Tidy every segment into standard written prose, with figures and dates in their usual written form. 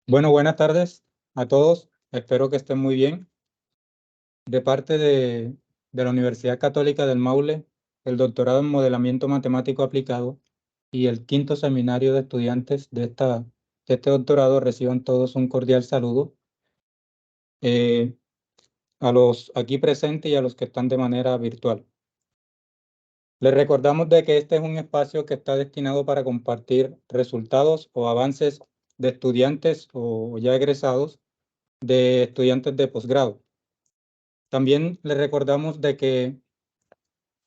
Bueno, buenas tardes a todos. Espero que estén muy bien. De parte de la Universidad Católica del Maule, el doctorado en Modelamiento Matemático Aplicado y el quinto seminario de estudiantes de este doctorado reciban todos un cordial saludo. eh, a los aquí presentes y a los que están de manera virtual. Les recordamos de que este es un espacio que está destinado para compartir resultados o avances de estudiantes o ya egresados de estudiantes de posgrado. También les recordamos de que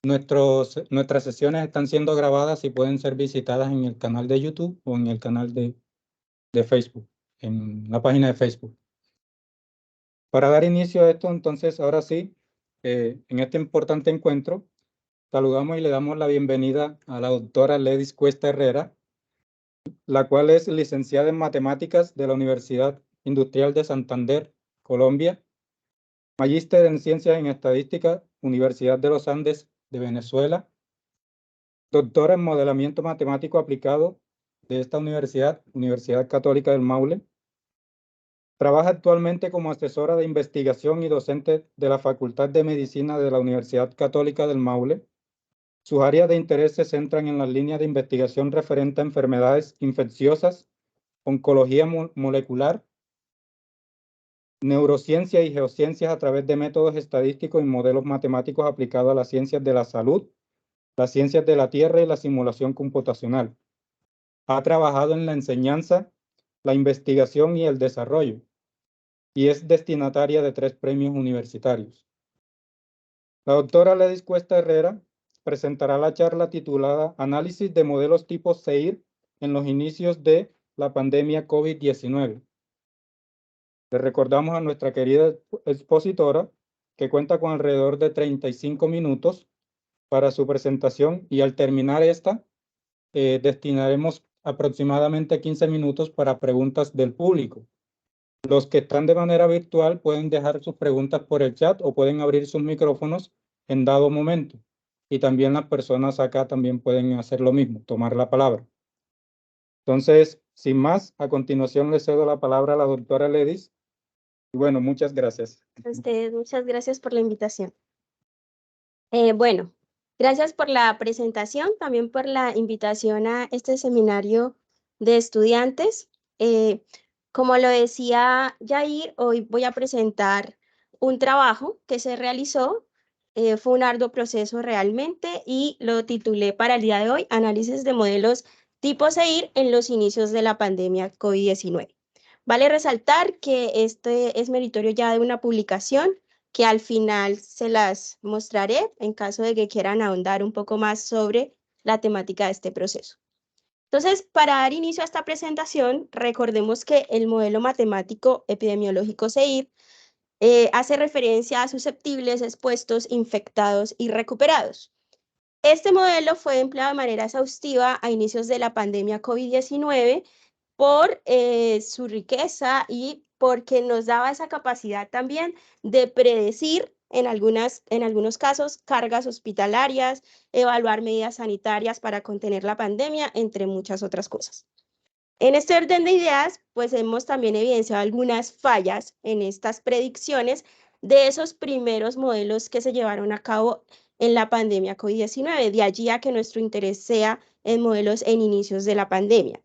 nuestras sesiones están siendo grabadas y pueden ser visitadas en el canal de YouTube o en el canal de Facebook, en la página de Facebook. Para dar inicio a esto, entonces, ahora sí, en este importante encuentro, saludamos y le damos la bienvenida a la doctora Ledis Cuesta Herrera, la cual es licenciada en Matemáticas de la Universidad Industrial de Santander, Colombia, magíster en Ciencias en Estadística, Universidad de los Andes de Venezuela, doctora en Modelamiento Matemático Aplicado de esta universidad, Universidad Católica del Maule. Trabaja actualmente como asesora de investigación y docente de la Facultad de Medicina de la Universidad Católica del Maule. Sus áreas de interés se centran en las líneas de investigación referente a enfermedades infecciosas, oncología molecular, neurociencia y geociencias a través de métodos estadísticos y modelos matemáticos aplicados a las ciencias de la salud, las ciencias de la Tierra y la simulación computacional. Ha trabajado en la enseñanza, la investigación y el desarrollo, y es destinataria de 3 premios universitarios. La doctora Ledis Cuesta Herrera presentará la charla titulada Análisis de modelos tipo SEIR en los inicios de la pandemia COVID-19. Le recordamos a nuestra querida expositora que cuenta con alrededor de 35 minutos para su presentación y al terminar esta, destinaremos aproximadamente 15 minutos para preguntas del público. Los que están de manera virtual pueden dejar sus preguntas por el chat o pueden abrir sus micrófonos en dado momento. Y también las personas acá también pueden hacer lo mismo, tomar la palabra. Entonces, sin más, a continuación le cedo la palabra a la doctora Ledis. Y bueno, muchas gracias. A ustedes, muchas gracias por la invitación. Bueno, gracias por la presentación, también por la invitación a este seminario de estudiantes. Como lo decía Yair, hoy voy a presentar un trabajo que se realizó, fue un arduo proceso realmente y lo titulé para el día de hoy, Análisis de modelos tipo SEIR en los inicios de la pandemia COVID-19. Vale resaltar que este es meritorio ya de una publicación que al final se las mostraré en caso de que quieran ahondar un poco más sobre la temática de este proceso. Entonces, para dar inicio a esta presentación, recordemos que el modelo matemático epidemiológico SEIR hace referencia a susceptibles, expuestos, infectados y recuperados. Este modelo fue empleado de manera exhaustiva a inicios de la pandemia COVID-19 por su riqueza y porque nos daba esa capacidad también de predecir en algunos casos cargas hospitalarias, evaluar medidas sanitarias para contener la pandemia, entre muchas otras cosas. En este orden de ideas, pues hemos también evidenciado algunas fallas en estas predicciones de esos primeros modelos que se llevaron a cabo en la pandemia COVID-19, de allí a que nuestro interés sea en modelos en inicios de la pandemia.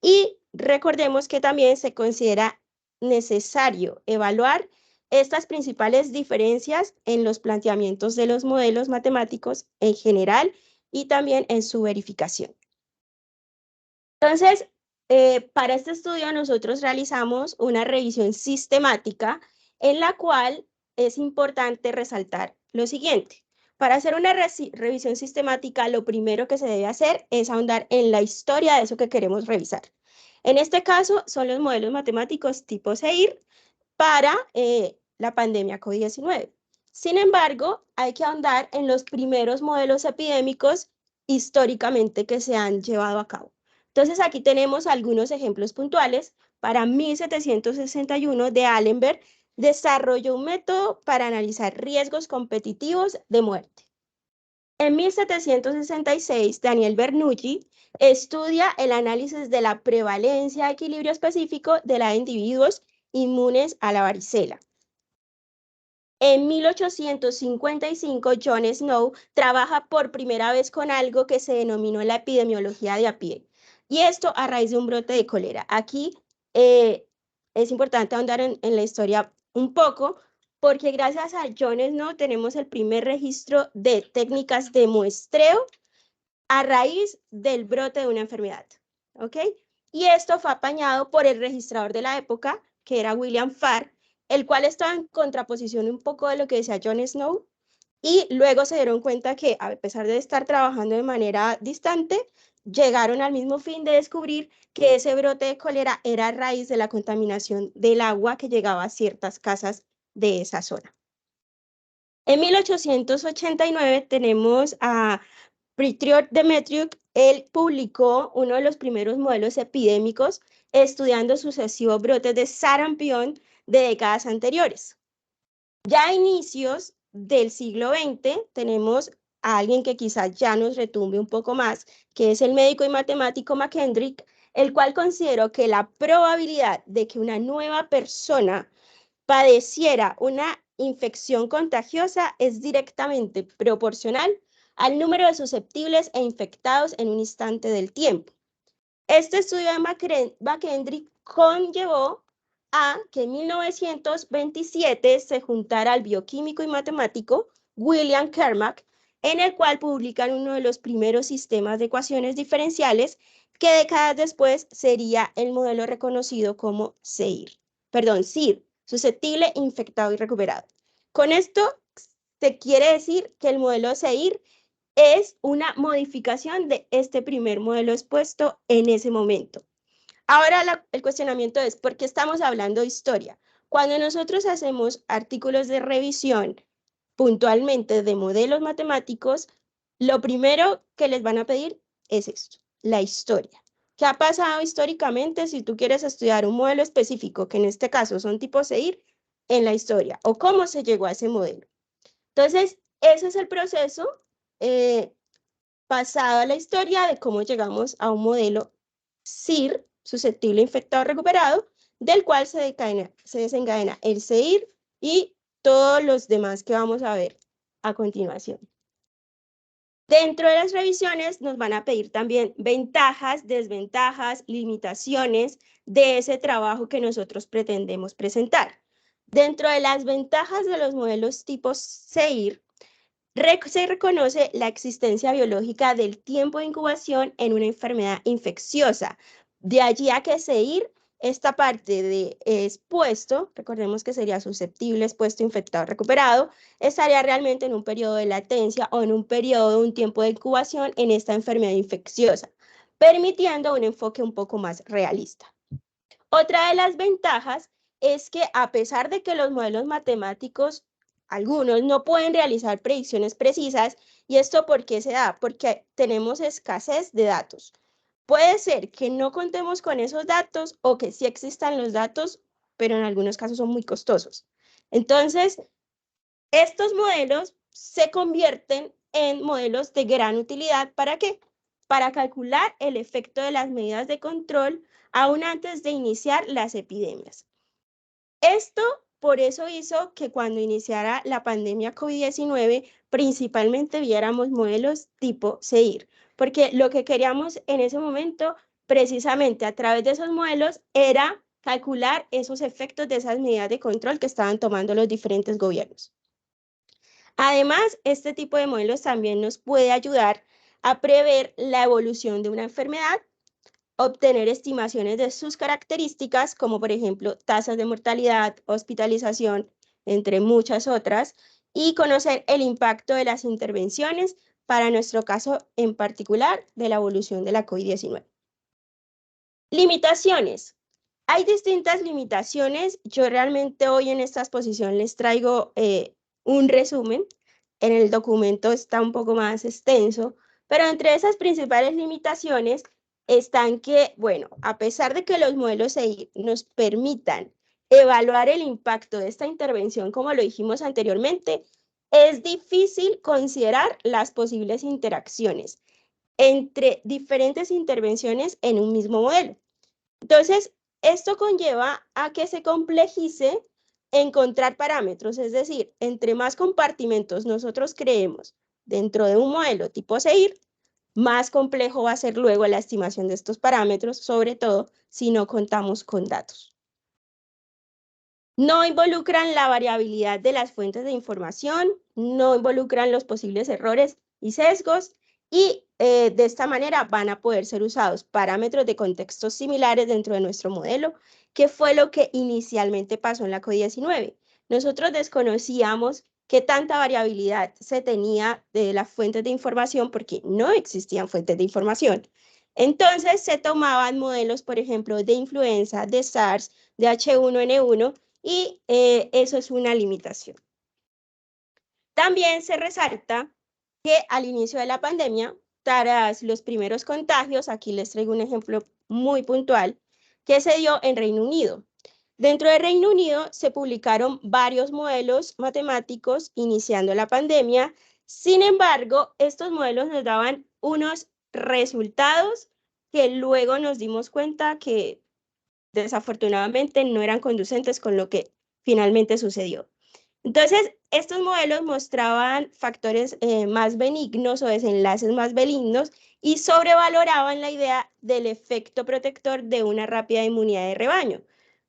Y recordemos que también se considera necesario evaluar estas principales diferencias en los planteamientos de los modelos matemáticos en general y también en su verificación. Entonces, para este estudio nosotros realizamos una revisión sistemática en la cual es importante resaltar lo siguiente. Para hacer una revisión sistemática, lo primero que se debe hacer es ahondar en la historia de eso que queremos revisar. En este caso, son los modelos matemáticos tipo SEIR para la pandemia COVID-19. Sin embargo, hay que ahondar en los primeros modelos epidémicos históricamente que se han llevado a cabo. Entonces, aquí tenemos algunos ejemplos puntuales. Para 1761 de Allenberg, desarrolló un método para analizar riesgos competitivos de muerte. En 1766, Daniel Bernoulli estudia el análisis de la prevalencia de equilibrio específico de los individuos inmunes a la varicela. En 1855, John Snow trabaja por primera vez con algo que se denominó la epidemiología de a pie, y esto a raíz de un brote de cólera. Aquí es importante ahondar en la historia un poco, porque gracias a John Snow tenemos el primer registro de técnicas de muestreo a raíz del brote de una enfermedad, ¿ok? Y esto fue apañado por el registrador de la época, que era William Farr, el cual estaba en contraposición un poco de lo que decía John Snow, y luego se dieron cuenta que, a pesar de estar trabajando de manera distante, llegaron al mismo fin de descubrir que ese brote de cólera era a raíz de la contaminación del agua que llegaba a ciertas casas de esa zona. En 1889 tenemos a Prithioth Demetriuk. Él publicó uno de los primeros modelos epidémicos estudiando sucesivos brotes de sarampión de décadas anteriores. Ya a inicios del siglo XX tenemos a alguien que quizás ya nos retumbe un poco más, que es el médico y matemático McKendrick, el cual consideró que la probabilidad de que una nueva persona padeciera una infección contagiosa es directamente proporcional al número de susceptibles e infectados en un instante del tiempo. Este estudio de McKendrick conllevó a que en 1927 se juntara al bioquímico y matemático William Kermack, en el cual publican uno de los primeros sistemas de ecuaciones diferenciales que décadas después sería el modelo reconocido como SIR, susceptible, infectado y recuperado. Con esto se quiere decir que el modelo SIR es una modificación de este primer modelo expuesto en ese momento. Ahora el cuestionamiento es, ¿por qué estamos hablando de historia? Cuando nosotros hacemos artículos de revisión puntualmente de modelos matemáticos, lo primero que les van a pedir es esto, la historia. ¿Qué ha pasado históricamente si tú quieres estudiar un modelo específico, que en este caso son tipos SEIR, en la historia? ¿O cómo se llegó a ese modelo? Entonces, ese es el proceso pasado a la historia de cómo llegamos a un modelo SIR, susceptible, infectado, recuperado, del cual se desencadena el SEIR y todos los demás que vamos a ver a continuación. Dentro de las revisiones nos van a pedir también ventajas, desventajas, limitaciones de ese trabajo que nosotros pretendemos presentar. Dentro de las ventajas de los modelos tipo SEIR, se reconoce la existencia biológica del tiempo de incubación en una enfermedad infecciosa. De allí a que SEIR, esta parte de expuesto, recordemos que sería susceptible, expuesto, infectado, recuperado, estaría realmente en un periodo de latencia o en un periodo, un tiempo de incubación en esta enfermedad infecciosa, permitiendo un enfoque un poco más realista. Otra de las ventajas es que a pesar de que los modelos matemáticos, algunos no pueden realizar predicciones precisas, ¿y esto por qué se da? Porque tenemos escasez de datos. Puede ser que no contemos con esos datos o que sí existan los datos, pero en algunos casos son muy costosos. Entonces, estos modelos se convierten en modelos de gran utilidad. ¿Para qué? Para calcular el efecto de las medidas de control aún antes de iniciar las epidemias. Esto por eso hizo que cuando iniciara la pandemia COVID-19, principalmente viéramos modelos tipo SEIR, porque lo que queríamos en ese momento, precisamente a través de esos modelos, era calcular esos efectos de esas medidas de control que estaban tomando los diferentes gobiernos. Además, este tipo de modelos también nos puede ayudar a prever la evolución de una enfermedad, obtener estimaciones de sus características, como por ejemplo tasas de mortalidad, hospitalización, entre muchas otras, y conocer el impacto de las intervenciones para nuestro caso en particular de la evolución de la COVID-19. Limitaciones. Hay distintas limitaciones. Yo realmente hoy en esta exposición les traigo un resumen. En el documento está un poco más extenso, pero entre esas principales limitaciones están que, bueno, a pesar de que los modelos SEIR nos permitan evaluar el impacto de esta intervención, como lo dijimos anteriormente, es difícil considerar las posibles interacciones entre diferentes intervenciones en un mismo modelo. Entonces, esto conlleva a que se complejice encontrar parámetros, es decir, entre más compartimentos nosotros creemos dentro de un modelo tipo SEIR, más complejo va a ser luego la estimación de estos parámetros, sobre todo si no contamos con datos. No involucran la variabilidad de las fuentes de información, no involucran los posibles errores y sesgos, y de esta manera van a poder ser usados parámetros de contextos similares dentro de nuestro modelo, que fue lo que inicialmente pasó en la COVID-19. Nosotros desconocíamos qué tanta variabilidad se tenía de las fuentes de información porque no existían fuentes de información. Entonces se tomaban modelos, por ejemplo, de influenza, de SARS, de H1N1, y eso es una limitación. También se resalta que al inicio de la pandemia, tras los primeros contagios, aquí les traigo un ejemplo muy puntual, que se dio en Reino Unido. Dentro de Reino Unido se publicaron varios modelos matemáticos iniciando la pandemia. Sin embargo, estos modelos nos daban unos resultados que luego nos dimos cuenta que desafortunadamente no eran conducentes con lo que finalmente sucedió. Entonces, estos modelos mostraban factores más benignos o desenlaces más benignos y sobrevaloraban la idea del efecto protector de una rápida inmunidad de rebaño.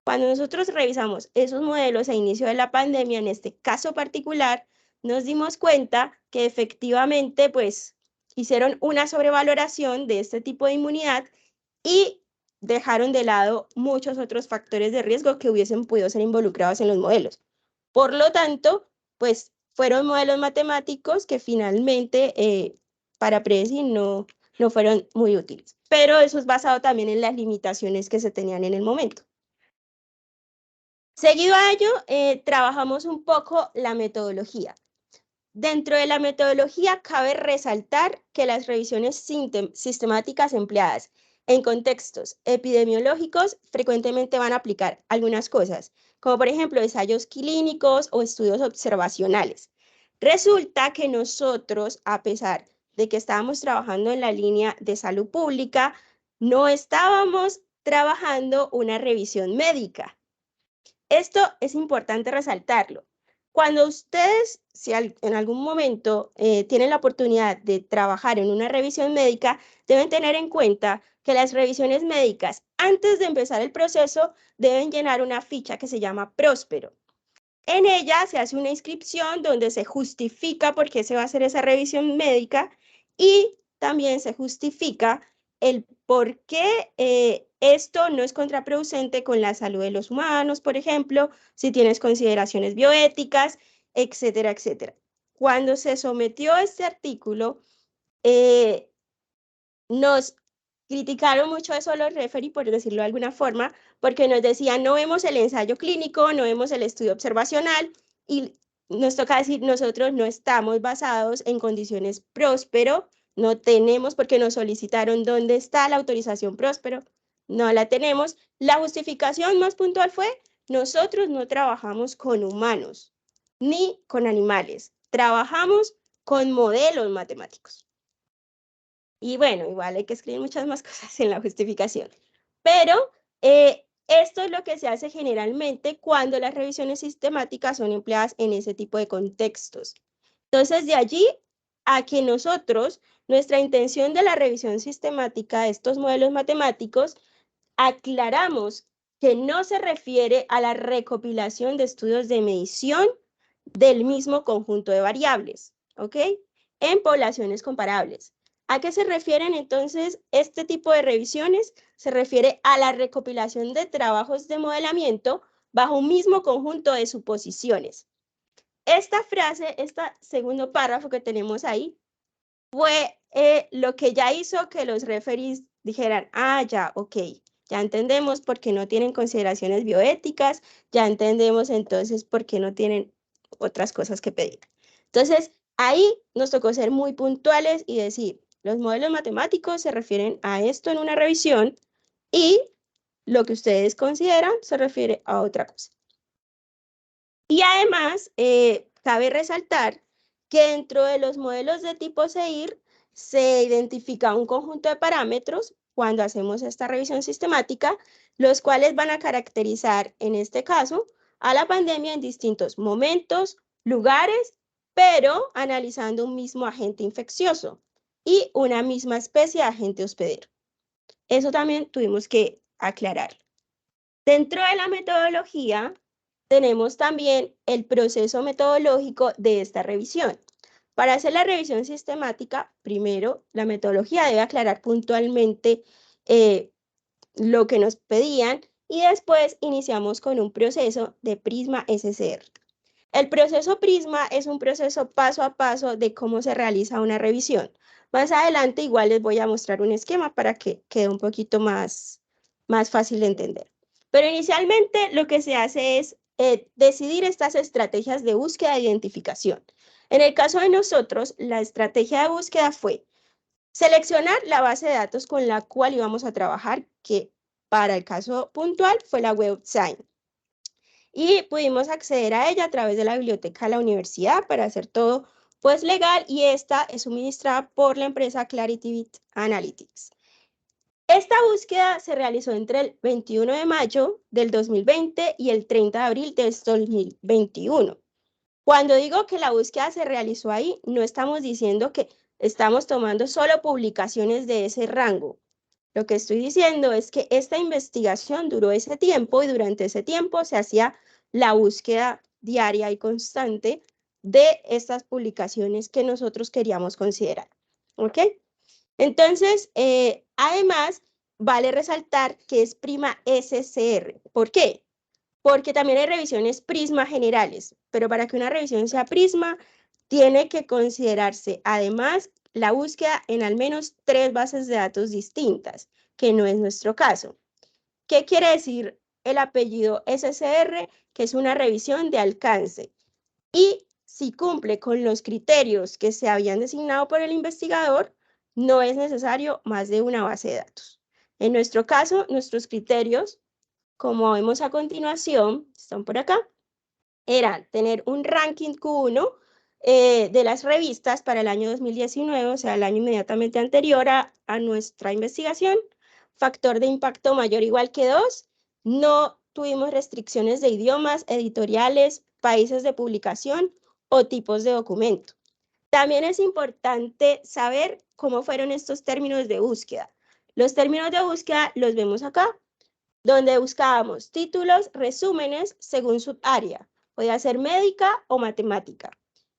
Cuando nosotros revisamos esos modelos a inicio de la pandemia, en este caso particular, nos dimos cuenta que efectivamente, pues, hicieron una sobrevaloración de este tipo de inmunidad y dejaron de lado muchos otros factores de riesgo que hubiesen podido ser involucrados en los modelos. Por lo tanto, pues fueron modelos matemáticos que finalmente para predecir no fueron muy útiles. Pero eso es basado también en las limitaciones que se tenían en el momento. Seguido a ello, trabajamos un poco la metodología. Dentro de la metodología cabe resaltar que las revisiones sistemáticas empleadas en contextos epidemiológicos frecuentemente van a aplicar algunas cosas, como por ejemplo ensayos clínicos o estudios observacionales. Resulta que nosotros, a pesar de que estábamos trabajando en la línea de salud pública, no estábamos trabajando una revisión médica. Esto es importante resaltarlo. Cuando ustedes, si en algún momento tienen la oportunidad de trabajar en una revisión médica, deben tener en cuenta que las revisiones médicas, antes de empezar el proceso, deben llenar una ficha que se llama Próspero. En ella se hace una inscripción donde se justifica por qué se va a hacer esa revisión médica y también se justifica el por qué esto no es contraproducente con la salud de los humanos, por ejemplo, si tienes consideraciones bioéticas, etcétera, etcétera. Cuando se sometió este artículo, nos criticaron mucho eso los referees, por decirlo de alguna forma, porque nos decían, no vemos el ensayo clínico, no vemos el estudio observacional, y nos toca decir, nosotros no estamos basados en condiciones Próspero, no tenemos, porque nos solicitaron dónde está la autorización Próspero, no la tenemos. La justificación más puntual fue, nosotros no trabajamos con humanos, ni con animales, trabajamos con modelos matemáticos. Y bueno, igual hay que escribir muchas más cosas en la justificación. Pero esto es lo que se hace generalmente cuando las revisiones sistemáticas son empleadas en ese tipo de contextos. Entonces, de allí a que nosotros, nuestra intención de la revisión sistemática de estos modelos matemáticos, aclaramos que no se refiere a la recopilación de estudios de medición del mismo conjunto de variables, ¿ok? En poblaciones comparables. ¿A qué se refieren entonces este tipo de revisiones? Se refiere a la recopilación de trabajos de modelamiento bajo un mismo conjunto de suposiciones. Esta frase, este segundo párrafo que tenemos ahí, fue lo que ya hizo que los referees dijeran, ya, ok, ya entendemos por qué no tienen consideraciones bioéticas, ya entendemos entonces por qué no tienen otras cosas que pedir. Entonces, ahí nos tocó ser muy puntuales y decir, los modelos matemáticos se refieren a esto en una revisión y lo que ustedes consideran se refiere a otra cosa. Y además, cabe resaltar que dentro de los modelos de tipo SEIR se identifica un conjunto de parámetros cuando hacemos esta revisión sistemática, los cuales van a caracterizar, en este caso, a la pandemia en distintos momentos, lugares, pero analizando un mismo agente infeccioso y una misma especie de agente hospedero. Eso también tuvimos que aclarar. Dentro de la metodología, tenemos también el proceso metodológico de esta revisión. Para hacer la revisión sistemática, primero, la metodología debe aclarar puntualmente lo que nos pedían y después iniciamos con un proceso de Prisma SCR. El proceso Prisma es un proceso paso a paso de cómo se realiza una revisión. Más adelante igual les voy a mostrar un esquema para que quede un poquito más fácil de entender. Pero inicialmente lo que se hace es decidir estas estrategias de búsqueda e identificación. En el caso de nosotros, la estrategia de búsqueda fue seleccionar la base de datos con la cual íbamos a trabajar, que para el caso puntual fue la WebSign. Y pudimos acceder a ella a través de la biblioteca de la universidad para hacer todo pues legal, y esta es suministrada por la empresa ClarityBit Analytics. Esta búsqueda se realizó entre el 21 de mayo del 2020 y el 30 de abril del 2021. Cuando digo que la búsqueda se realizó ahí, no estamos diciendo que estamos tomando solo publicaciones de ese rango. Lo que estoy diciendo es que esta investigación duró ese tiempo y durante ese tiempo se hacía la búsqueda diaria y constante de estas publicaciones que nosotros queríamos considerar. ¿Ok? Entonces, además, vale resaltar que es Prisma SCR. ¿Por qué? Porque también hay revisiones Prisma generales, pero para que una revisión sea Prisma, tiene que considerarse además la búsqueda en al menos 3 bases de datos distintas, que no es nuestro caso. ¿Qué quiere decir el apellido SCR? Que es una revisión de alcance. Y si cumple con los criterios que se habían designado por el investigador, no es necesario más de una base de datos. En nuestro caso, nuestros criterios, como vemos a continuación, están por acá, era tener un ranking Q1 de las revistas para el año 2019, o sea, el año inmediatamente anterior a nuestra investigación, factor de impacto mayor o igual que 2, no tuvimos restricciones de idiomas, editoriales, países de publicación o tipos de documento. También es importante saber cómo fueron estos términos de búsqueda. Los términos de búsqueda los vemos acá, donde buscábamos títulos, resúmenes según su área. Podía ser médica o matemática.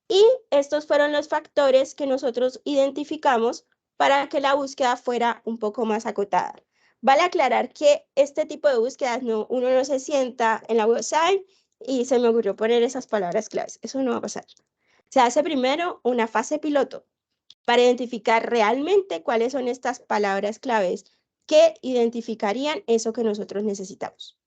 Y estos fueron los factores que nosotros identificamos para que la búsqueda fuera un poco más acotada. Vale aclarar que este tipo de búsquedas uno no se sienta en la website y se me ocurrió poner esas palabras claves. Eso no va a pasar. Se hace primero una fase piloto para identificar realmente cuáles son estas palabras claves que identificarían eso que nosotros necesitamos.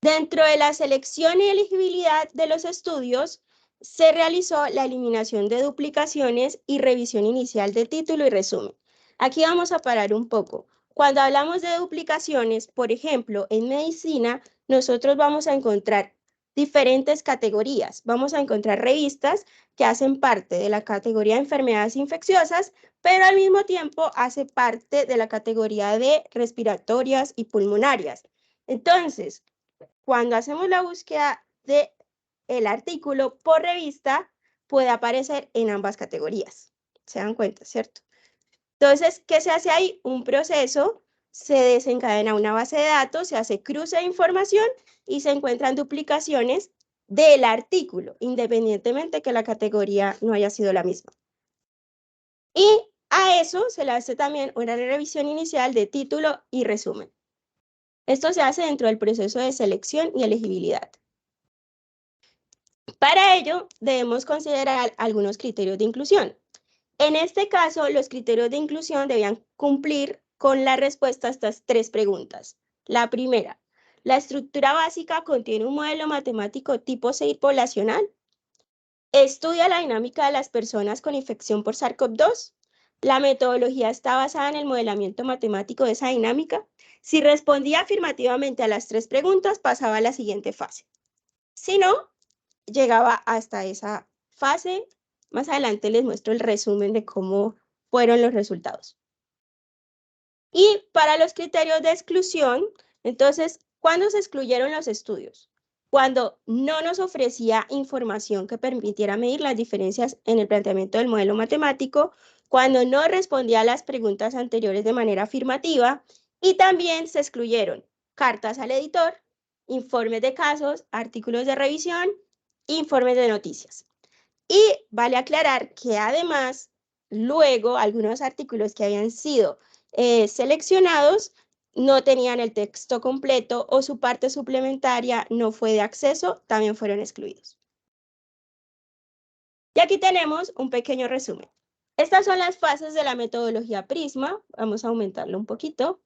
Dentro de la selección y elegibilidad de los estudios, se realizó la eliminación de duplicaciones y revisión inicial de título y resumen. Aquí vamos a parar un poco. Cuando hablamos de duplicaciones, por ejemplo, en medicina, nosotros vamos a encontrar diferentes categorías. Vamos a encontrar revistas que hacen parte de la categoría de enfermedades infecciosas, pero al mismo tiempo hace parte de la categoría de respiratorias y pulmonarias. Entonces, cuando hacemos la búsqueda del artículo por revista, puede aparecer en ambas categorías. ¿Se dan cuenta, cierto? Entonces, ¿qué se hace ahí? Un proceso, se desencadena una base de datos, se hace cruce de información y se encuentran duplicaciones del artículo, independientemente que la categoría no haya sido la misma. Y a eso se le hace también una revisión inicial de título y resumen. Esto se hace dentro del proceso de selección y elegibilidad. Para ello, debemos considerar algunos criterios de inclusión. En este caso, los criterios de inclusión debían cumplir con la respuesta a estas 3 preguntas. La primera, ¿la estructura básica contiene un modelo matemático tipo SEIR poblacional? ¿Estudia la dinámica de las personas con infección por SARS-CoV-2? ¿La metodología está basada en el modelamiento matemático de esa dinámica? Si respondía afirmativamente a las 3 preguntas, pasaba a la siguiente fase. Si no, llegaba hasta esa fase. Más adelante les muestro el resumen de cómo fueron los resultados. Y para los criterios de exclusión, entonces, ¿cuándo se excluyeron los estudios? Cuando no nos ofrecía información que permitiera medir las diferencias en el planteamiento del modelo matemático, cuando no respondía a las preguntas anteriores de manera afirmativa, y también se excluyeron cartas al editor, informes de casos, artículos de revisión, informes de noticias. Y vale aclarar que además, luego, algunos artículos que habían sido seleccionados no tenían el texto completo o su parte suplementaria no fue de acceso, también fueron excluidos. Y aquí tenemos un pequeño resumen. Estas son las fases de la metodología Prisma. Vamos a aumentarlo un poquito.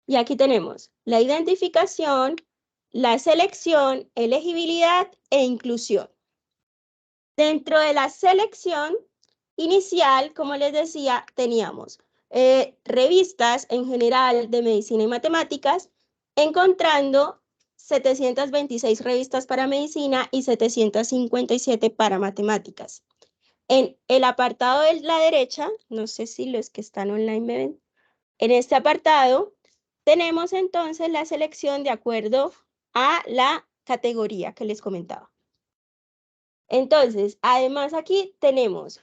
Y aquí tenemos la identificación, la selección, elegibilidad e inclusión. Dentro de la selección inicial, como les decía, teníamos revistas en general de medicina y matemáticas, encontrando 726 revistas para medicina y 757 para matemáticas. En el apartado de la derecha, no sé si los que están online me ven, en este apartado tenemos entonces la selección de acuerdo a la categoría que les comentaba. Entonces, además aquí tenemos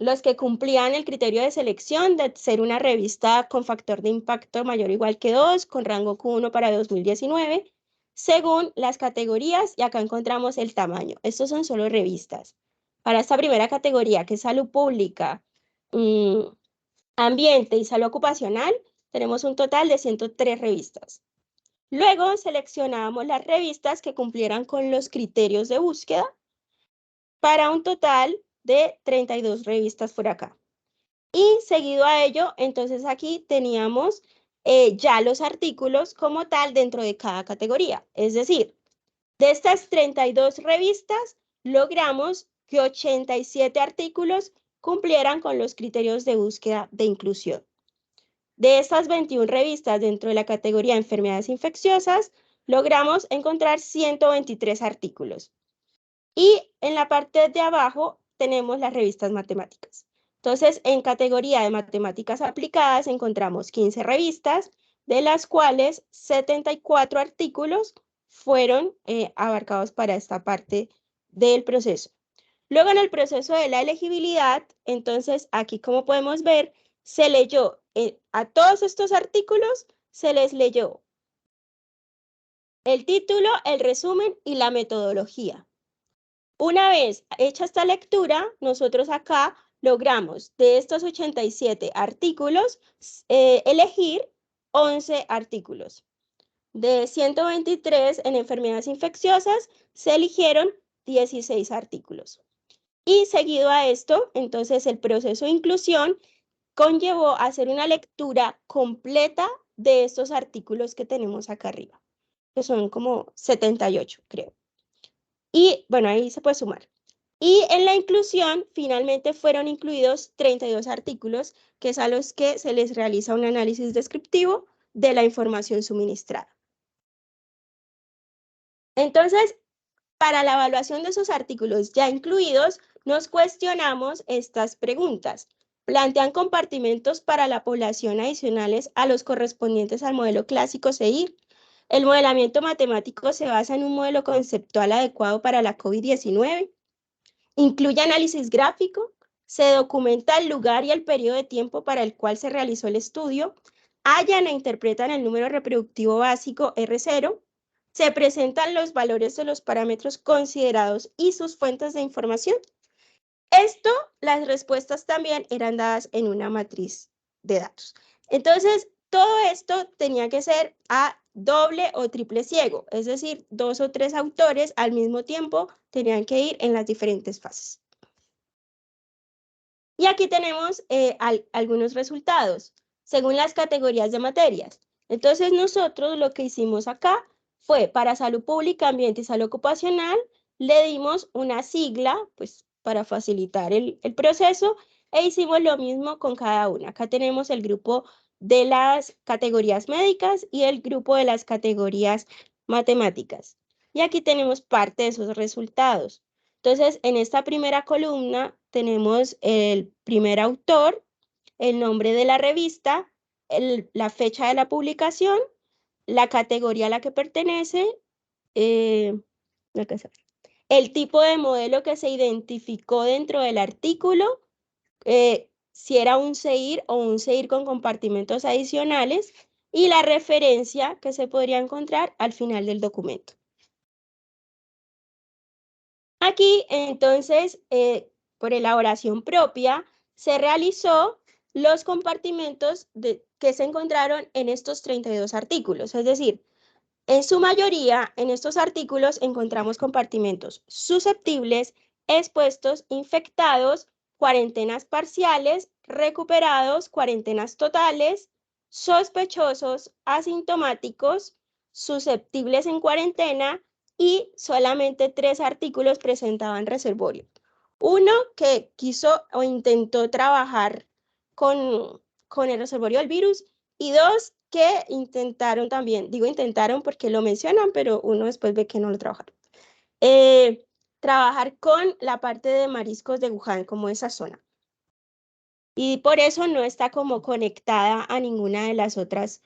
los que cumplían el criterio de selección de ser una revista con factor de impacto mayor o igual que 2, con rango Q1 para 2019, según las categorías, y acá encontramos el tamaño. Estos son solo revistas. Para esta primera categoría, que es salud pública, ambiente y salud ocupacional, tenemos un total de 103 revistas. Luego seleccionábamos las revistas que cumplieran con los criterios de búsqueda, para un total de 32 revistas por acá. Y seguido a ello, entonces aquí teníamos ya los artículos como tal dentro de cada categoría. Es decir, de estas 32 revistas, logramos que 87 artículos cumplieran con los criterios de búsqueda de inclusión. De estas 21 revistas dentro de la categoría de enfermedades infecciosas, logramos encontrar 123 artículos. Y en la parte de abajo tenemos las revistas matemáticas. Entonces, en categoría de matemáticas aplicadas encontramos 15 revistas, de las cuales 74 artículos fueron abarcados para esta parte del proceso. Luego, en el proceso de la elegibilidad, entonces aquí como podemos ver, se leyó a todos estos artículos, se les leyó el título, el resumen y la metodología. Una vez hecha esta lectura, nosotros acá logramos de estos 87 artículos elegir 11 artículos. De 123 en enfermedades infecciosas se eligieron 16 artículos. Y seguido a esto, entonces el proceso de inclusión conllevó a hacer una lectura completa de estos artículos que tenemos acá arriba, que son como 78, creo. Y bueno, ahí se puede sumar. Y en la inclusión, finalmente fueron incluidos 32 artículos, que es a los que se les realiza un análisis descriptivo de la información suministrada. Entonces, para la evaluación de esos artículos ya incluidos, nos cuestionamos estas preguntas. ¿Plantean compartimentos para la población adicionales a los correspondientes al modelo clásico CEIR? ¿El modelamiento matemático se basa en un modelo conceptual adecuado para la COVID-19? ¿Incluye análisis gráfico? ¿Se documenta el lugar y el periodo de tiempo para el cual se realizó el estudio? ¿Hallan e interpretan el número reproductivo básico R0? ¿Se presentan los valores de los parámetros considerados y sus fuentes de información? Esto, las respuestas también eran dadas en una matriz de datos. Entonces, todo esto tenía que ser a doble o triple ciego, es decir, 2 o 3 autores al mismo tiempo tenían que ir en las diferentes fases. Y aquí tenemos algunos resultados, según las categorías de materias. Entonces, nosotros lo que hicimos acá fue para salud pública, ambiente y salud ocupacional, le dimos una sigla, pues, para facilitar el proceso, e hicimos lo mismo con cada una. Acá tenemos el grupo de las categorías médicas y el grupo de las categorías matemáticas. Y aquí tenemos parte de esos resultados. Entonces, en esta primera columna tenemos el primer autor, el nombre de la revista, la fecha de la publicación, la categoría a la que pertenece, el tipo de modelo que se identificó dentro del artículo, si era un SEIR o un SEIR con compartimentos adicionales, y la referencia que se podría encontrar al final del documento. Aquí, entonces, por elaboración propia, se realizó los compartimentos que se encontraron en estos 32 artículos. Es decir, en su mayoría, en estos artículos encontramos compartimentos susceptibles, expuestos, infectados, cuarentenas parciales, recuperados, cuarentenas totales, sospechosos, asintomáticos, susceptibles en cuarentena, y solamente 3 artículos presentaban reservorio. Uno que quiso o intentó trabajar con el reservorio del virus, y 2 que intentaron también, digo intentaron porque lo mencionan, pero uno después ve que no lo trabajaron. Trabajar con la parte de mariscos de Wuhan, como esa zona. Y por eso no está como conectada a ninguna de las otras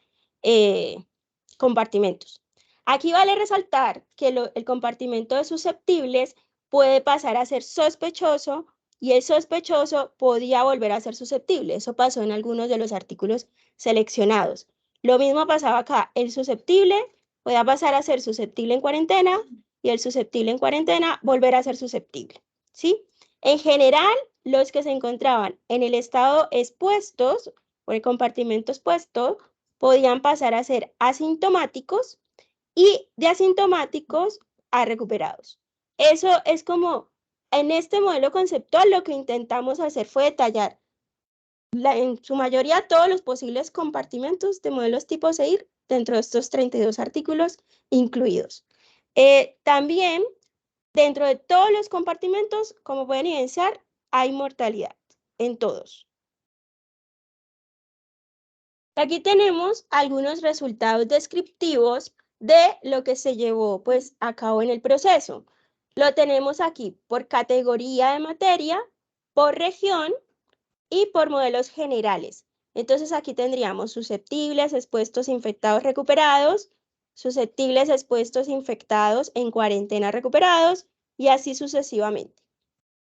compartimentos. Aquí vale resaltar que el compartimento de susceptibles puede pasar a ser sospechoso, y el sospechoso podía volver a ser susceptible. Eso pasó en algunos de los artículos seleccionados. Lo mismo pasaba acá. El susceptible podía pasar a ser susceptible en cuarentena, y el susceptible en cuarentena volver a ser susceptible, ¿sí? En general, los que se encontraban en el estado expuestos, o el compartimento expuesto, podían pasar a ser asintomáticos, y de asintomáticos a recuperados. Eso es como, en este modelo conceptual, lo que intentamos hacer fue detallar en su mayoría todos los posibles compartimentos de modelos tipo SEIR dentro de estos 32 artículos incluidos. También, dentro de todos los compartimentos, como pueden evidenciar, hay mortalidad en todos. Aquí tenemos algunos resultados descriptivos de lo que se llevó pues a cabo en el proceso. Lo tenemos aquí por categoría de materia, por región y por modelos generales. Entonces aquí tendríamos susceptibles, expuestos, infectados, recuperados, susceptibles, expuestos, infectados, en cuarentena, recuperados, y así sucesivamente.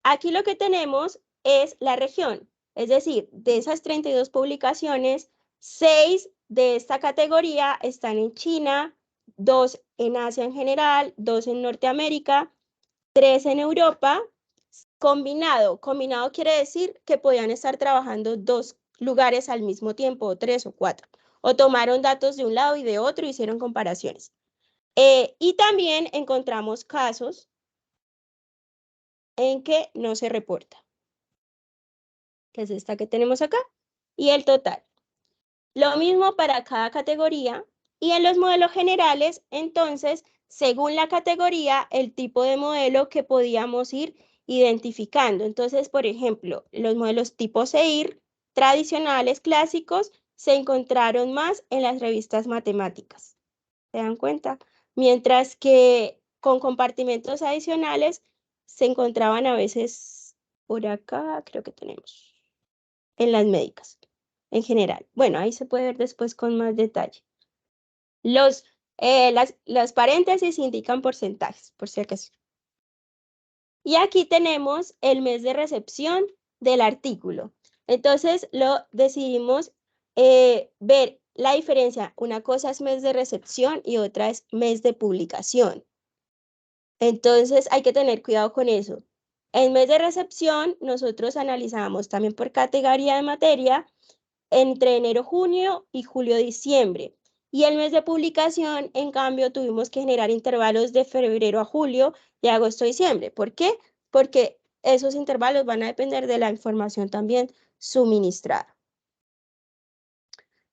Aquí lo que tenemos es la región, es decir, de esas 32 publicaciones, 6 de esta categoría están en China, 2 en Asia en general, 2 en Norteamérica, 3 en Europa. Combinado quiere decir que podían estar trabajando 2 lugares al mismo tiempo, o 3 o 4, o tomaron datos de un lado y de otro y hicieron comparaciones. Y también encontramos casos en que no se reporta, que es esta que tenemos acá, y el total. Lo mismo para cada categoría, y en los modelos generales, entonces, según la categoría, el tipo de modelo que podíamos ir identificando. Entonces, por ejemplo, los modelos tipo SEIR tradicionales, clásicos, se encontraron más en las revistas matemáticas. ¿Se dan cuenta? Mientras que con compartimentos adicionales se encontraban a veces por acá, creo que tenemos, en las médicas en general. Bueno, ahí se puede ver después con más detalle. Las paréntesis indican porcentajes, por si acaso. Y aquí tenemos el mes de recepción del artículo. Entonces, decidimos ver la diferencia. Una cosa es mes de recepción y otra es mes de publicación. Entonces, hay que tener cuidado con eso. En mes de recepción, nosotros analizamos también por categoría de materia entre enero-junio y julio-diciembre. Y el mes de publicación, en cambio, tuvimos que generar intervalos de febrero a julio y agosto-diciembre. ¿Por qué? Porque esos intervalos van a depender de la información también suministrada.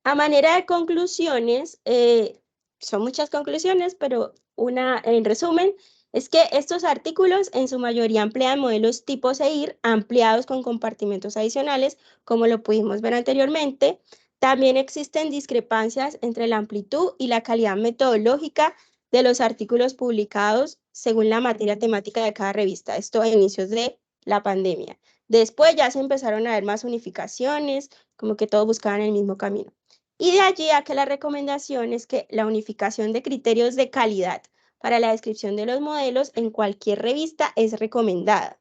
A manera de conclusiones, son muchas conclusiones, pero una en resumen es que estos artículos en su mayoría emplean modelos tipo SEIR ampliados con compartimentos adicionales, como lo pudimos ver anteriormente. También existen discrepancias entre la amplitud y la calidad metodológica de los artículos publicados según la materia temática de cada revista. Esto a inicios de la pandemia. Después ya se empezaron a ver más unificaciones, como que todos buscaban el mismo camino. Y de allí a que la recomendación es que la unificación de criterios de calidad para la descripción de los modelos en cualquier revista es recomendada.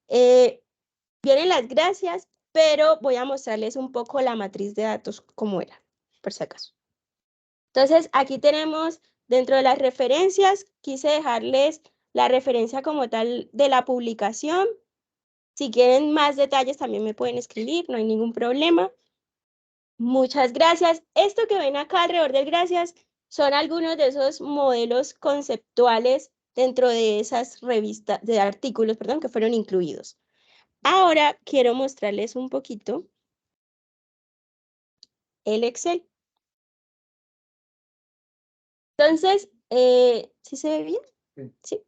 Vienen las gracias, pero voy a mostrarles un poco la matriz de datos como era, por si acaso. Entonces, aquí tenemos, dentro de las referencias, quise dejarles la referencia como tal de la publicación. Si quieren más detalles, también me pueden escribir, no hay ningún problema. Muchas gracias. Esto que ven acá alrededor del gracias son algunos de esos modelos conceptuales dentro de esas revistas, de artículos, perdón, que fueron incluidos. Ahora quiero mostrarles un poquito el Excel. Entonces, ¿sí se ve bien? Sí.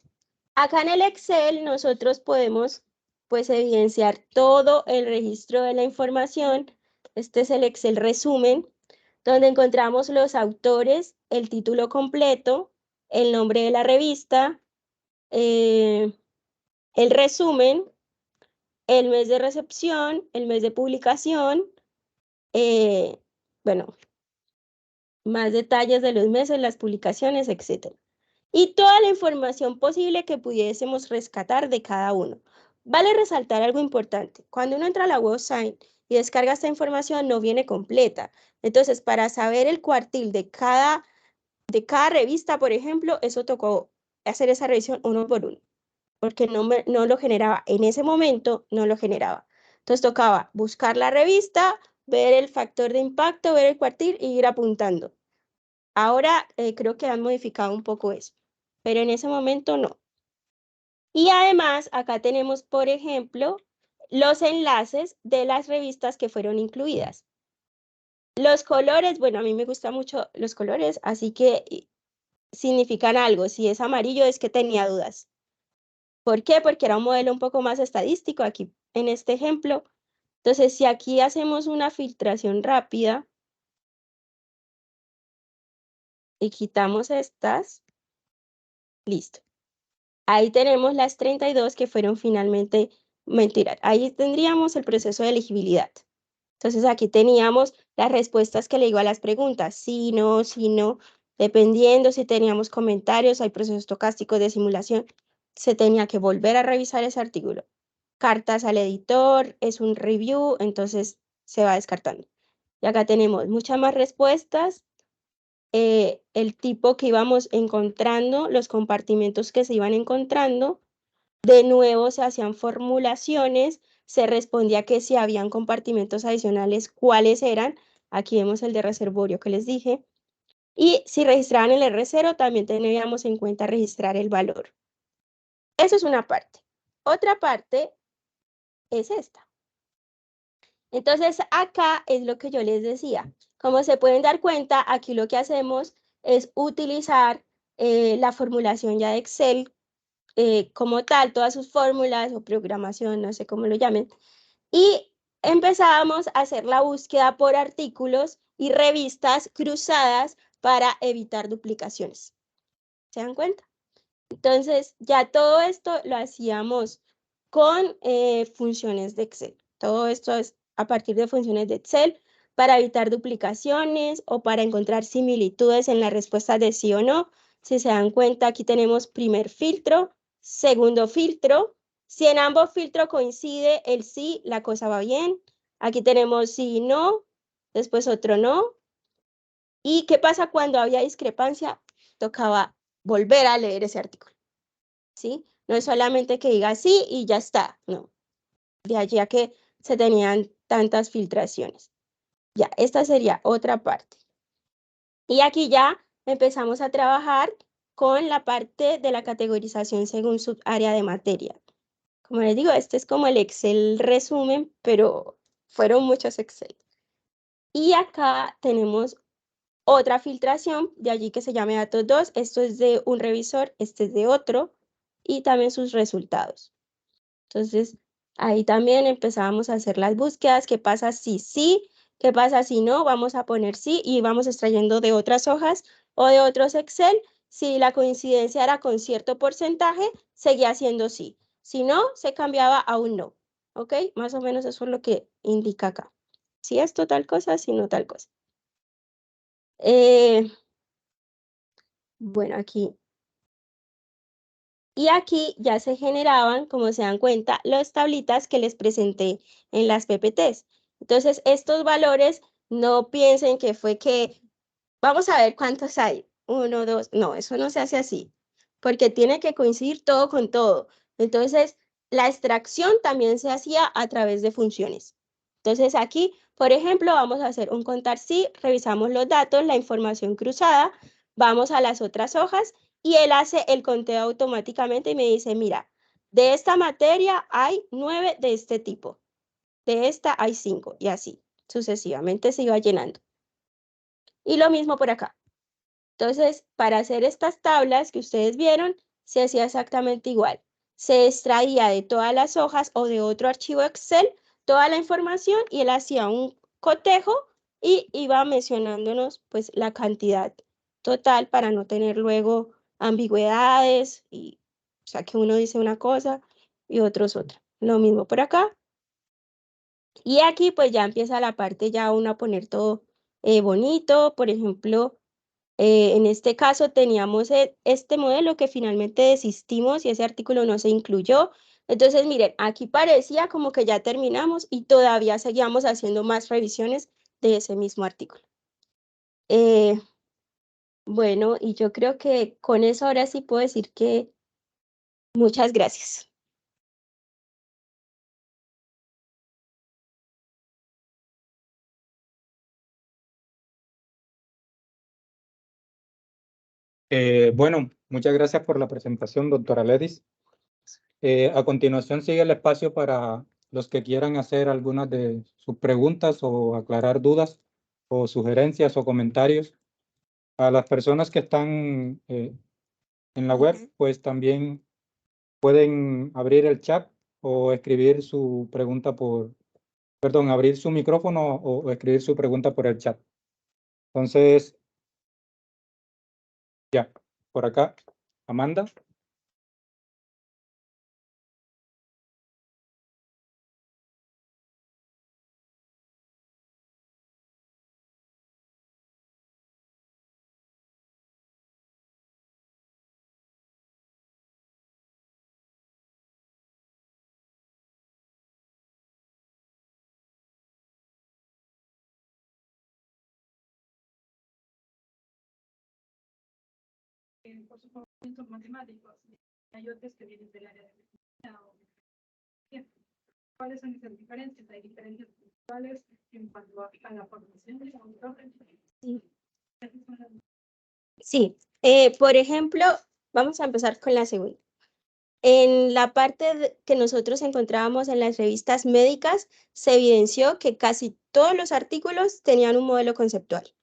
Acá en el Excel nosotros podemos pues evidenciar todo el registro de la información. Este es el Excel resumen, donde encontramos los autores, el título completo, el nombre de la revista, el resumen, el mes de recepción, el mes de publicación, bueno, más detalles de los meses, las publicaciones, etc. Y toda la información posible que pudiésemos rescatar de cada uno. Vale resaltar algo importante. Cuando uno entra a la website y descarga esta información, no viene completa. Entonces, para saber el cuartil de cada revista, por ejemplo, eso tocó hacer esa revisión uno por uno, porque no lo generaba en ese momento, no lo generaba. Entonces tocaba buscar la revista, ver el factor de impacto, ver el cuartil y ir apuntando. Ahora creo que han modificado un poco eso, pero en ese momento no. Y además acá tenemos, por ejemplo, los enlaces de las revistas que fueron incluidas. Los colores, bueno, a mí me gustan mucho los colores, así que significan algo. Si es amarillo es que tenía dudas. ¿Por qué? Porque era un modelo un poco más estadístico aquí en este ejemplo. Entonces, si aquí hacemos una filtración rápida y quitamos estas, listo. Ahí tenemos las 32 que fueron finalmente, mentira, ahí tendríamos el proceso de elegibilidad. Entonces aquí teníamos las respuestas que le digo a las preguntas, sí, no, dependiendo si teníamos comentarios, hay procesos estocásticos de simulación, se tenía que volver a revisar ese artículo. Cartas al editor, es un review, entonces se va descartando. Y acá tenemos muchas más respuestas, el tipo que íbamos encontrando, los compartimentos que se iban encontrando. De nuevo se hacían formulaciones, se respondía que si habían compartimentos adicionales, cuáles eran. Aquí vemos el de reservorio que les dije. Y si registraban el R0, también teníamos en cuenta registrar el valor. Eso es una parte. Otra parte es esta. Entonces, acá es lo que yo les decía. Como se pueden dar cuenta, aquí lo que hacemos es utilizar la formulación ya de Excel como tal, todas sus fórmulas o programación, no sé cómo lo llamen, y empezábamos a hacer la búsqueda por artículos y revistas cruzadas para evitar duplicaciones. ¿Se dan cuenta? Entonces, ya todo esto lo hacíamos con funciones de Excel. Todo esto es a partir de funciones de Excel para evitar duplicaciones o para encontrar similitudes en la respuesta de sí o no. Si se dan cuenta, aquí tenemos primer filtro, segundo filtro. Si en ambos filtros coincide el sí, la cosa va bien. Aquí tenemos sí y no, después otro no. ¿Y qué pasa cuando había discrepancia? Tocaba volver a leer ese artículo, ¿sí? No es solamente que diga sí y ya está, no. De allí a que se tenían tantas filtraciones. Ya, esta sería otra parte. Y aquí ya empezamos a trabajar con la parte de la categorización según su área de materia. Como les digo, este es como el Excel resumen, pero fueron muchos Excel. Y acá tenemos otra filtración, de allí que se llame datos 2. Esto es de un revisor, este es de otro, y también sus resultados. Entonces, ahí también empezábamos a hacer las búsquedas. ¿Qué pasa si sí? ¿Qué pasa si no? Vamos a poner sí y vamos extrayendo de otras hojas o de otros Excel si la coincidencia era con cierto porcentaje, seguía siendo sí. Si no, se cambiaba a un no. ¿Ok? Más o menos eso es lo que indica acá. Si esto tal cosa, si no tal cosa. Bueno, aquí. Y aquí ya se generaban, como se dan cuenta, las tablitas que les presenté en las PPTs. Entonces, estos valores, no piensen que fue que, vamos a ver cuántos hay. 1, 2, no, eso no se hace así, porque tiene que coincidir todo con todo. Entonces, la extracción también se hacía a través de funciones. Entonces, aquí, por ejemplo, vamos a hacer un contar si, revisamos los datos, la información cruzada, vamos a las otras hojas y él hace el conteo automáticamente y me dice, mira, de esta materia hay 9 de este tipo, de esta hay 5 y así, sucesivamente se iba llenando. Y lo mismo por acá. Entonces, para hacer estas tablas que ustedes vieron, se hacía exactamente igual. Se extraía de todas las hojas o de otro archivo Excel toda la información y él hacía un cotejo y iba mencionándonos pues la cantidad total para no tener luego ambigüedades y, o sea, que uno dice una cosa y otros otra. Lo mismo por acá. Y aquí pues ya empieza la parte ya uno a poner todo bonito, por ejemplo, en este caso teníamos este modelo que finalmente desistimos y ese artículo no se incluyó. Entonces, miren, aquí parecía como que ya terminamos y todavía seguíamos haciendo más revisiones de ese mismo artículo. Bueno, y yo creo que con eso ahora sí puedo decir que muchas gracias. Bueno, muchas gracias por la presentación, doctora Ledis. A continuación sigue el espacio para los que quieran hacer algunas de sus preguntas o aclarar dudas o sugerencias o comentarios. A las personas que están en la web, pues también pueden abrir el chat o escribir su pregunta perdón, abrir su micrófono o escribir su pregunta por el chat. Entonces, ya, por acá, Amanda. Por supuesto, matemáticos, hay otros que vienen del área de medicina. ¿Cuáles son esas diferencias? Hay diferencias puntuales en cuanto a la formación de los autores. Sí, por ejemplo, vamos a empezar con la segunda. En la parte que nosotros encontrábamos en las revistas médicas, se evidenció que casi todos los artículos tenían un modelo conceptual.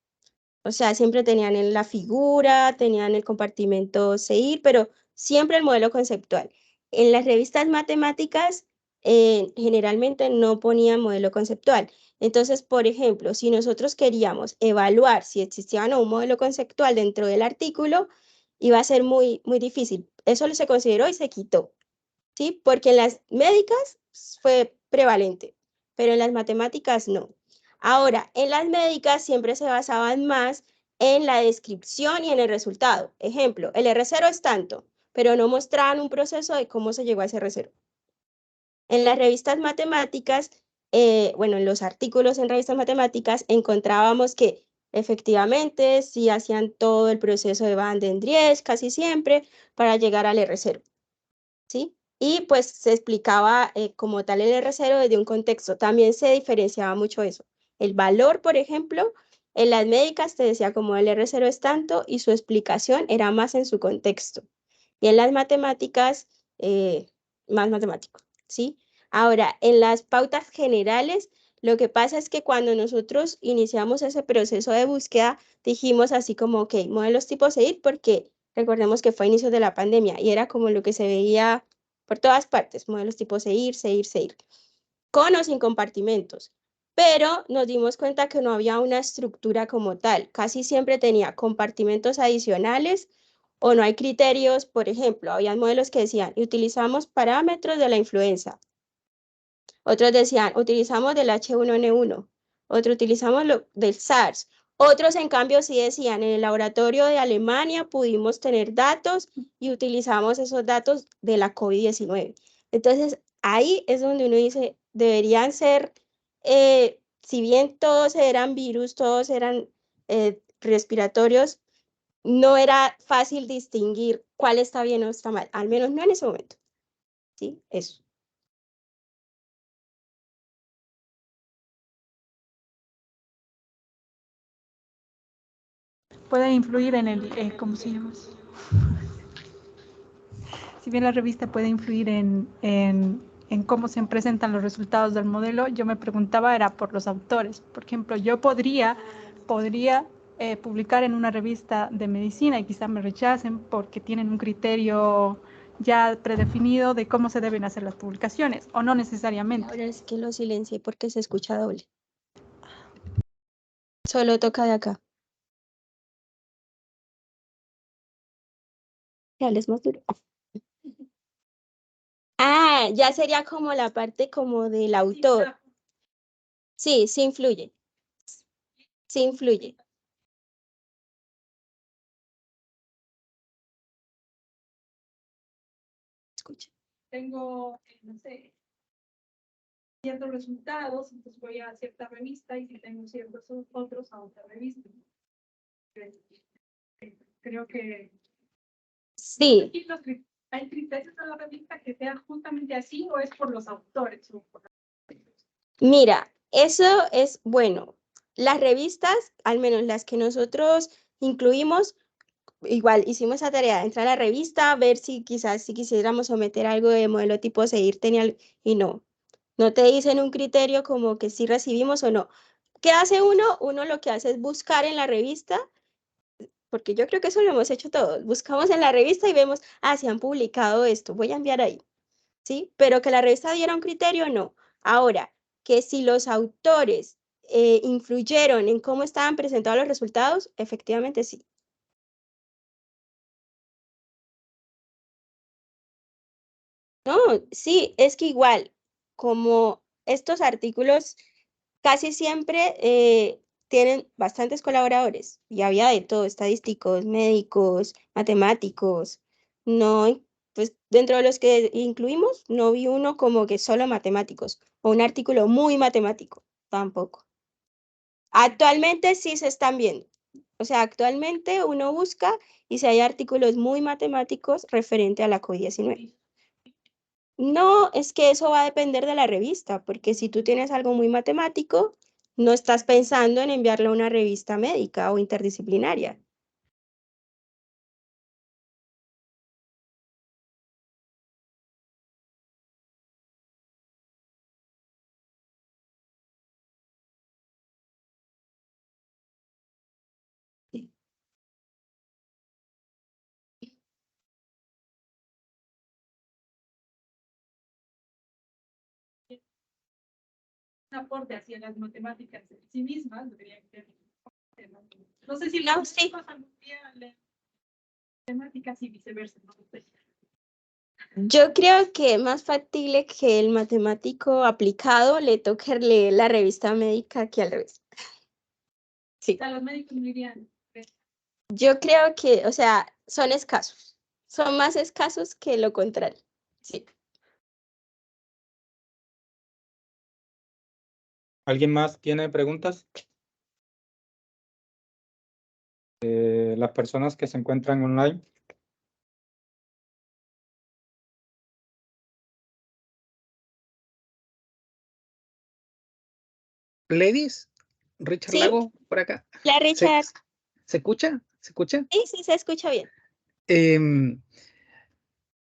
O sea, siempre tenían en la figura, tenían el compartimento seguir, pero siempre el modelo conceptual. En las revistas matemáticas, generalmente no ponían modelo conceptual. Entonces, por ejemplo, si nosotros queríamos evaluar si existía o no un modelo conceptual dentro del artículo, iba a ser muy, muy difícil. Eso se consideró y se quitó, ¿sí? Porque en las médicas fue prevalente, pero en las matemáticas no. Ahora, en las médicas siempre se basaban más en la descripción y en el resultado. Ejemplo, el R0 es tanto, pero no mostraban un proceso de cómo se llegó a ese R0. En las revistas matemáticas, bueno, en los artículos en revistas matemáticas encontrábamos que efectivamente sí hacían todo el proceso de Van den Dries casi siempre para llegar al R0, ¿sí? Y pues se explicaba como tal el R0 desde un contexto. También se diferenciaba mucho eso. El valor, por ejemplo, en las médicas te decía como el R0 es tanto y su explicación era más en su contexto. Y en las matemáticas, más matemático, ¿sí? Ahora, en las pautas generales, lo que pasa es que cuando nosotros iniciamos ese proceso de búsqueda, dijimos así como, ok, modelos tipo seguir, porque recordemos que fue a inicios de la pandemia y era como lo que se veía por todas partes, modelos tipo seguir, seguir, seguir, con o sin compartimentos. Pero nos dimos cuenta que no había una estructura como tal. Casi siempre tenía compartimentos adicionales O no hay criterios, por ejemplo, había modelos que decían, utilizamos parámetros de la influenza. Otros decían, utilizamos del H1N1. Otros utilizamos lo del SARS. Otros, en cambio, sí decían, en el laboratorio de Alemania pudimos tener datos y utilizamos esos datos de la COVID-19. Entonces, ahí es donde uno dice, deberían ser, si bien todos eran virus, todos eran respiratorios, no era fácil distinguir cuál está bien o está mal, al menos no en ese momento. ¿Sí? Eso. Puede influir en el, ¿cómo se llama? Si bien la revista puede influir en cómo se presentan los resultados del modelo, yo me preguntaba era por los autores. Por ejemplo, yo podría publicar en una revista de medicina y quizá me rechacen porque tienen un criterio ya predefinido de cómo se deben hacer las publicaciones, o no necesariamente. Ahora es que lo silencié porque se escucha doble. Solo toca de acá. Ya les más duro. Ah, ya sería como la parte como del autor. Sí, sí influye. Sí influye. Escucha. Tengo, no sé, ciertos resultados, entonces voy a cierta revista y si tengo ciertos otros a otra revista. Creo que Sí, hay criterios de la revista que sean justamente así o es por los autores. mira, eso es bueno. Las revistas, al menos las que nosotros incluimos, igual hicimos esa tarea, entrar a la revista, ver si quizás si quisiéramos someter algo de modelo tipo seguir y no. No te dicen un criterio como que si recibimos o no. ¿Qué hace uno? Uno lo que hace es buscar en la revista, porque yo creo que eso lo hemos hecho todos. Buscamos en la revista y vemos, ah, se han publicado esto, voy a enviar ahí, ¿sí? Pero que la revista diera un criterio, no. Ahora, que si los autores influyeron en cómo estaban presentados los resultados, efectivamente sí. No, sí, es que igual, como estos artículos casi siempre tienen bastantes colaboradores y había de todo, estadísticos, médicos, matemáticos. No, pues dentro de los que incluimos, no vi uno como que solo matemáticos o un artículo muy matemático, tampoco. Actualmente sí se están viendo. O sea, actualmente uno busca y si hay artículos muy matemáticos referente a la COVID-19. No, es que eso va a depender de la revista, porque si tú tienes algo muy matemático, no estás pensando en enviarlo a una revista médica o interdisciplinaria. Sí. Un aporte hacia las matemáticas en sí mismas, debería ser. No sé si No, las sí. matemáticas y viceversa, no sé. Yo creo que es más factible que el matemático aplicado le toque leer la revista médica que al revés. Sí. O sea, los médicos no irían. Yo creo que, o sea, son escasos. Son más escasos que lo contrario. Sí. ¿Alguien más tiene preguntas? Las personas que se encuentran online. Ladies, Richard Sí, Lago, por acá. la Richard. ¿Se escucha? ¿Se escucha? Sí, sí, se escucha bien.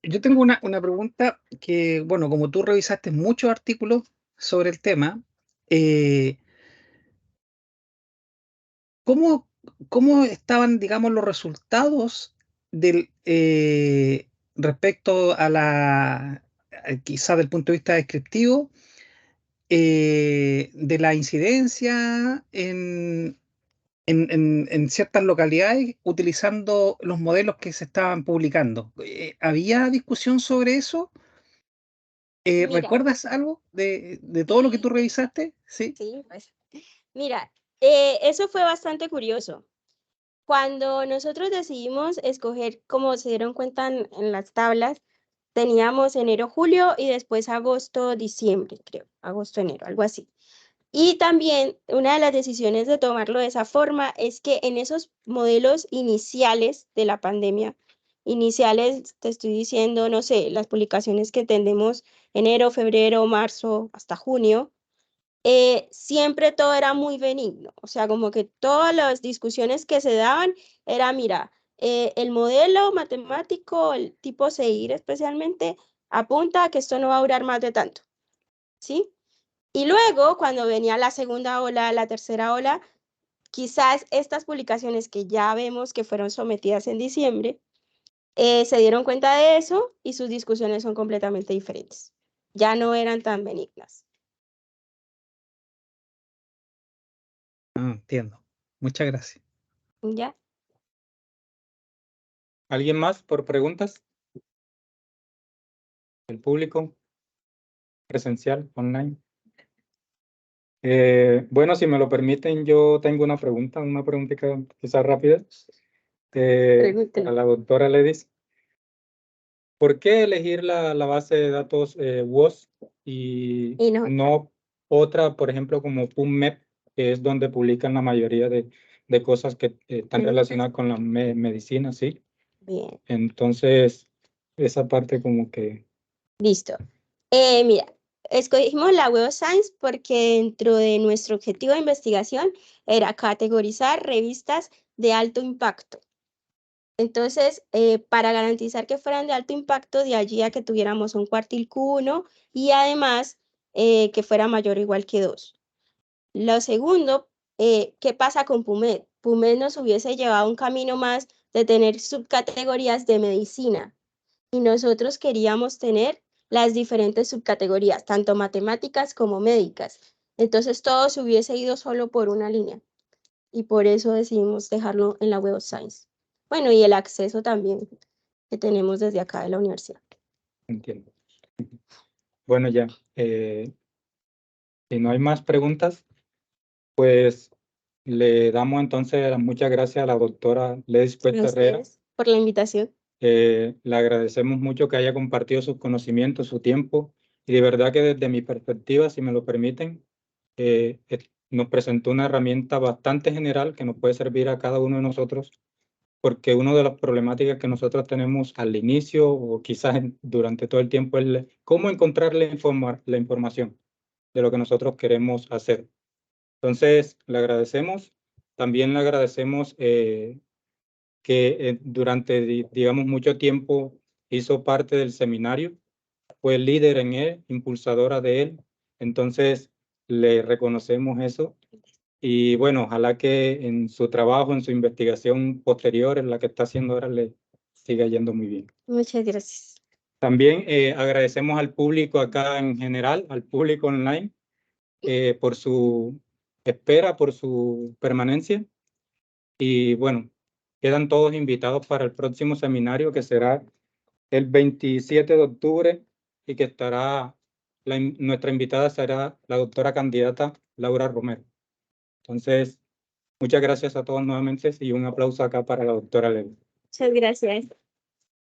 Yo tengo una pregunta que, bueno, como tú revisaste muchos artículos sobre el tema, ¿cómo, cómo estaban, digamos, los resultados del, respecto a quizá del punto de vista descriptivo, de la incidencia en ciertas localidades utilizando los modelos que se estaban publicando. ¿Había discusión sobre eso? Mira, ¿Recuerdas algo de todo lo que tú revisaste? Sí. sí, pues. Mira, eso fue bastante curioso. Cuando nosotros decidimos escoger, como se dieron cuenta en las tablas, teníamos enero, julio y después agosto, diciembre, creo, agosto, enero, algo así. Y también una de las decisiones de tomarlo de esa forma es que en esos modelos iniciales de la pandemia, iniciales, te estoy diciendo, no sé, las publicaciones que tendemos enero, febrero, marzo, hasta junio, siempre todo era muy benigno. O sea, como que todas las discusiones que se daban era, mira, el modelo matemático, el tipo seguir especialmente, apunta a que esto no va a durar más de tanto, ¿sí? Y luego, cuando venía la segunda ola, la tercera ola, quizás estas publicaciones que ya vemos que fueron sometidas en diciembre, se dieron cuenta de eso y sus discusiones son completamente diferentes. Ya no eran tan benignas. Entiendo. Muchas gracias. ¿Ya? ¿Alguien más por preguntas? ¿El público? ¿Presencial? ¿Online? Bueno, si me lo permiten, yo tengo una preguntita quizás rápida. Pregúntenme. A la doctora Ledis. ¿Por qué elegir la base de datos WOS y Y no, no otra, por ejemplo, como PubMed, que es donde publican la mayoría de cosas que están relacionadas con la medicina, ¿sí? bien, Entonces, esa parte como que... listo. Mira, escogimos la Web of Science porque dentro de nuestro objetivo de investigación era categorizar revistas de alto impacto. Entonces, para garantizar que fueran de alto impacto, de allí a que tuviéramos un cuartil Q1 y además que fuera mayor o igual que 2. Lo segundo, ¿qué pasa con PubMed? PubMed nos hubiese llevado un camino más de tener subcategorías de medicina y nosotros queríamos tener las diferentes subcategorías, tanto matemáticas como médicas. Entonces, todo se hubiese ido solo por una línea y por eso decidimos dejarlo en la Web of Science. Bueno, y el acceso también que tenemos desde acá de la universidad. Entiendo. Bueno, ya. Si no hay más preguntas, pues le damos entonces muchas gracias a la doctora Ledis A Herrera. ustedes por la invitación. Le agradecemos mucho que haya compartido sus conocimientos, su tiempo, y de verdad que desde mi perspectiva, si me lo permiten, nos presentó una herramienta bastante general que nos puede servir a cada uno de nosotros, porque una de las problemáticas que nosotros tenemos al inicio o quizás durante todo el tiempo es cómo encontrar la información de lo que nosotros queremos hacer. Entonces, le agradecemos. También le agradecemos que durante, digamos, mucho tiempo hizo parte del seminario, fue líder en él, impulsadora de él. Entonces, le reconocemos eso. Y bueno, ojalá que en su trabajo, en su investigación posterior, en la que está haciendo ahora, le siga yendo muy bien. Muchas gracias. También agradecemos al público acá en general, al público online, por su espera, por su permanencia. Y bueno, quedan todos invitados para el próximo seminario que será el 27 de octubre y que estará, nuestra invitada será la doctora candidata Laura Romero. Entonces, muchas gracias a todos nuevamente y un aplauso acá para la doctora Levi. Muchas gracias.